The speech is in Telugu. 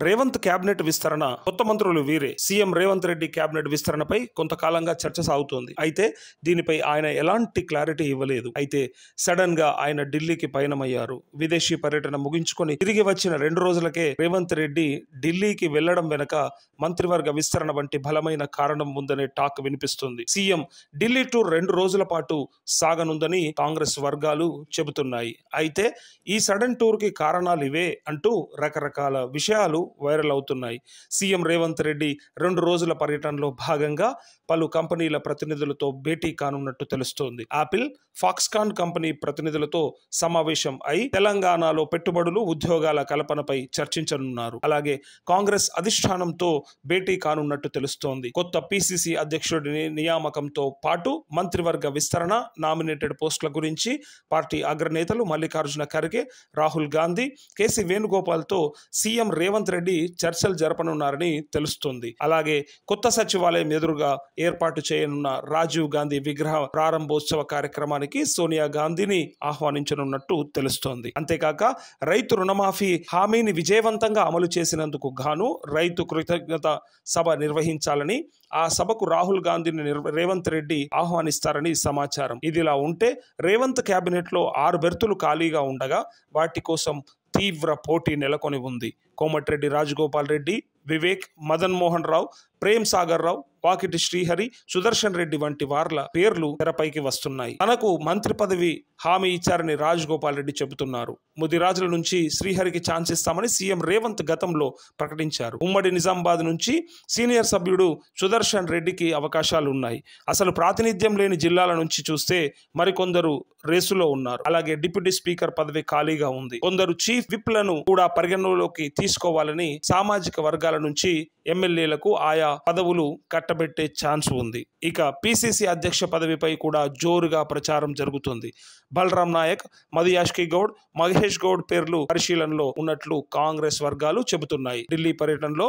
రేవంత్ కేబినెట్ విస్తరణ, కొత్త మంత్రులు వీరే. సీఎం రేవంత్ రెడ్డి కేబినెట్ విస్తరణపై కొంతకాలంగా చర్చ సాగుతోంది. అయితే దీనిపై ఆయన ఎలాంటి క్లారిటీ ఇవ్వలేదు. అయితే సడన్ గా ఆయన ఢిల్లీకి పయనమయ్యారు. విదేశీ పర్యటన ముగించుకొని తిరిగి వచ్చిన 2 రోజులకే రేవంత్ రెడ్డి ఢిల్లీకి వెళ్లడం వెనక మంత్రివర్గ విస్తరణ వంటి బలమైన కారణం ఉందనే టాక్ వినిపిస్తుంది. సీఎం ఢిల్లీ టూర్ 2 రోజుల పాటు సాగనుందని కాంగ్రెస్ వర్గాలు చెబుతున్నాయి. అయితే ఈ సడన్ టూర్ కి కారణాలు ఇవే అంటూ రకరకాల విషయాలు వైరల్ అవుతున్నాయి. సీఎం రేవంత్ రెడ్డి 2 రోజుల పర్యటనలో భాగంగా పలు కంపెనీల ప్రతినిధులతో భేటీ కానున్నట్టు తెలుస్తోంది. యాపిల్, ఫాక్స్కాన్ కంపెనీ ప్రతినిధులతో సమావేశం అయి తెలంగాణలో పెట్టుబడులు, ఉద్యోగాల కల్పనపై చర్చించనున్నారు. అలాగే కాంగ్రెస్ అధిష్టానంతో భేటీ కానున్నట్టు తెలుస్తోంది. కొత్త పిసిసి అధ్యక్షుడిని నియామకంతో పాటు మంత్రివర్గ విస్తరణ, నామినేటెడ్ పోస్టుల గురించి పార్టీ అగ్రనేతలు మల్లికార్జున ఖర్గే, రాహుల్ గాంధీ, కేసీ వేణుగోపాల్తో సీఎం రేవంత్ రెడ్డి చర్చలు జరపనున్నారని తెలుస్తోంది. అలాగే కొత్త సచివాలయం ఎదురుగా ఏర్పాటు చేయనున్న రాజీవ్ గాంధీ విగ్రహ ప్రారంభోత్సవ కార్యక్రమానికి సోనియా గాంధీని ఆహ్వానించనున్నట్టు తెలుస్తోంది. అంతేకాక రైతు రుణమాఫీ హామీని విజయవంతంగా అమలు చేసినందుకు గాను రైతు కృతజ్ఞత సభ నిర్వహించాలని, ఆ సభకు రాహుల్ గాంధీని రేవంత్ రెడ్డి ఆహ్వానిస్తారని సమాచారం. ఇదిలా ఉంటే రేవంత్ కేబినెట్ లో 6 బెర్తులు ఖాళీగా ఉండగా వాటి కోసం తీవ్ర పోటీ నెలకొని ఉంది. కోమటిరెడ్డి రాజగోపాల్ రెడ్డి, వివేక్, మదన్ మోహన్ రావు, ప్రేమ్ సాగర్ రావు, వాకిటి శ్రీహరి, సుదర్శన్ రెడ్డి వంటి వార్ల పేర్లు తెరపైకి వస్తున్నాయి. తనకు మంత్రి పదవి హామీ ఇచ్చారని రాజగోపాల్ రెడ్డి చెబుతున్నారు. ముదిరాజుల నుంచి శ్రీహరికి ఛాన్స్ ఇస్తామని సీఎం రేవంత్ గతంలో ప్రకటించారు. ఉమ్మడి నిజామాబాద్ నుంచి సీనియర్ సభ్యుడు సుదర్శన్ రెడ్డికి అవకాశాలు ఉన్నాయి. అసలు ప్రాతినిధ్యం లేని జిల్లాల నుంచి చూస్తే మరికొందరు రేసులో ఉన్నారు. అలాగే డిప్యూటీ స్పీకర్ పదవి ఖాళీగా ఉంది. కొందరు చీఫ్ విప్లను కూడా పరిగణలోకి తీసుకోవాలని సామాజిక వర్గాల నుంచి ఎమ్మెల్యేలకు ఆయా పదవులు కట్టబెట్టే ఛాన్స్ ఉంది. ఇక పిసిసి అధ్యక్ష పదవిపై కూడా జోరుగా ప్రచారం జరుగుతుంది. బలరాం నాయక్, మధుయాష్కి గౌడ్, మహేష్ గౌడ్ పేర్లు పరిశీలనలో ఉన్నట్లు కాంగ్రెస్ వర్గాలు చెబుతున్నాయి. ఢిల్లీ పర్యటనలో